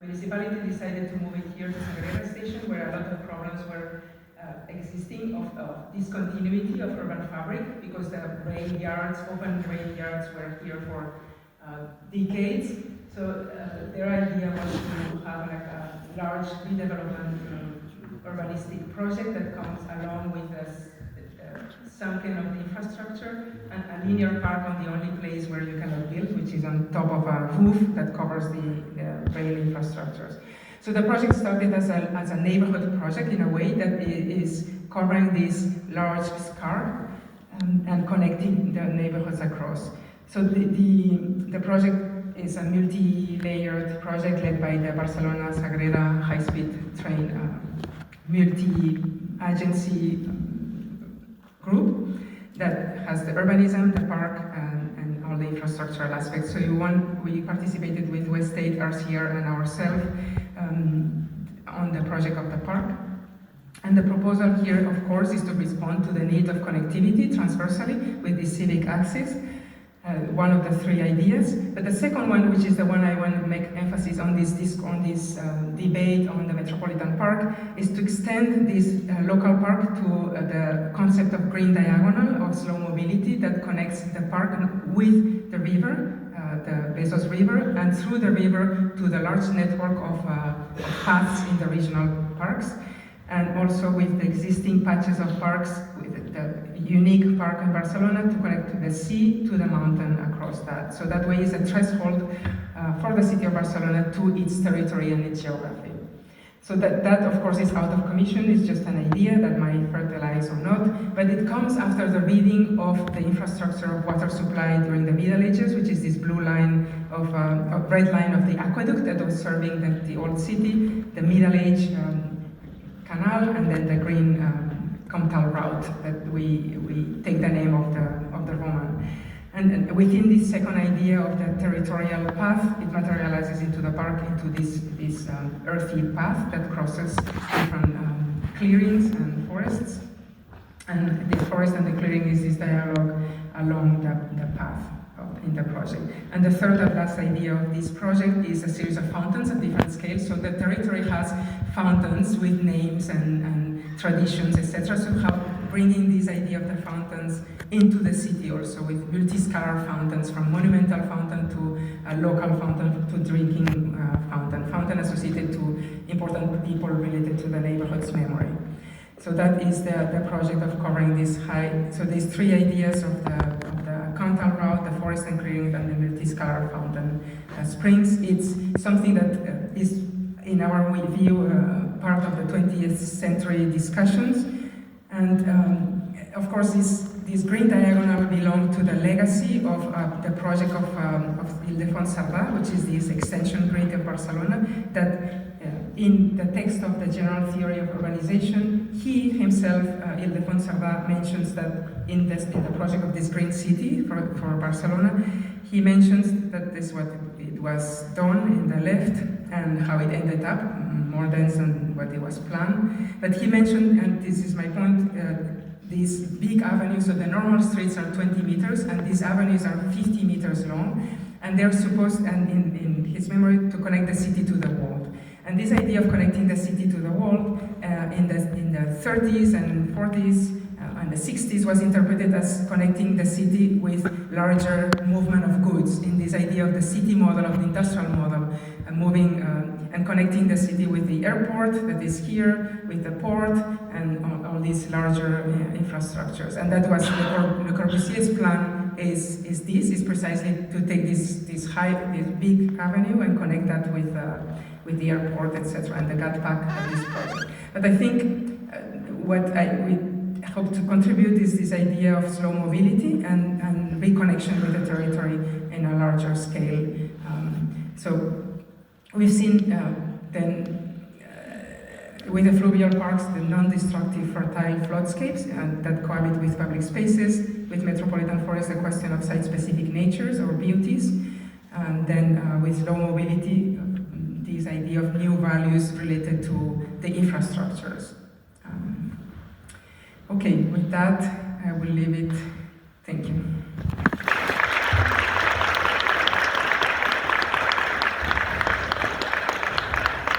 municipality decided to move it here to Sagrera Station, where a lot of problems were existing of discontinuity of urban fabric, because the yards, open rail yards, were here for decades. So their idea was to have like a large redevelopment urbanistic project that comes along with the sunken of the infrastructure, and a linear park on the only place where you cannot build, which is on top of a roof that covers the rail infrastructures. So the project started as a neighborhood project in a way that is covering this large scarp and connecting the neighborhoods across. So the project is a multi-layered project led by the Barcelona-Sagrera high-speed train multi-agency group that has the urbanism, the park, and all the infrastructural aspects. So we participated with West State, RCR, and ourselves on the project of the park. And the proposal here, of course, is to respond to the need of connectivity transversally with the civic axis, one of the three ideas. But the second one, which is the one I want to make emphasis on this debate on the Metropolitan Park, is to extend this local park to the concept of green diagonal, of slow mobility that connects the park with the river, the Bezos River, and through the river to the large network of paths in the regional parks, and also with the existing patches of parks, with the unique park in Barcelona to connect to the sea, to the mountain across that. So that way is a threshold for the city of Barcelona to its territory and its geography. So that of course is out of commission, it's just an idea that might fertilize or not, but it comes after the reading of the infrastructure of water supply during the Middle Ages, which is this blue line a red line of the aqueduct that was serving the old city, the Middle Age canal, and then the green Comtal route that we take the name of the Roman. And within this second idea of the territorial path, it materializes into the park, into this earthy path that crosses different clearings and forests. And the forest and the clearing is this dialogue along the path in the project. And the third and last idea of this project is a series of fountains at different scales. So the territory has fountains with names and traditions, etc. So how bringing this idea of the fountains into the city also, with multi-scalar fountains, from monumental fountain to a local fountain to drinking fountain associated to important people related to the neighborhood's memory. So that is the project of covering this so these three ideas of the Comtal route, the forest and clearing, and the multi-scalar fountain springs. It's something that is, in our view, part of the 20th century discussions. And of course, this green diagonal belonged to the legacy of the project of Ildefons Cerdà, which is this extension grid of Barcelona, that in the text of the general theory of urbanization, he himself, Ildefons Cerdà, mentions that in the project of this green city for Barcelona, he mentions that this is what it was done in the left and how it ended up, more dense than what it was planned. But he mentioned, and this is my point, these big avenues, so the normal streets are 20 meters, and these avenues are 50 meters long, and they're supposed, and in his memory, to connect the city to the world. And this idea of connecting the city to the world in the 30s and 40s and the 60s was interpreted as connecting the city with larger movement of goods, in this idea of the city model, of the industrial model, moving and connecting the city with the airport that is here, with the port, and all these larger infrastructures. And that was Le Corbusier's plan, is precisely to take this big avenue and connect that with the airport, etc., and the GATPAC of this project. But I think what we hope to contribute is this idea of slow mobility and reconnection with the territory in a larger scale. So we've seen then with the fluvial parks, the non-destructive fertile floadscapes that cohabit with public spaces, with metropolitan forests, the question of site-specific natures or beauties, and then with low mobility, this idea of new values related to the infrastructures. Okay, with that, I will leave it. Thank you.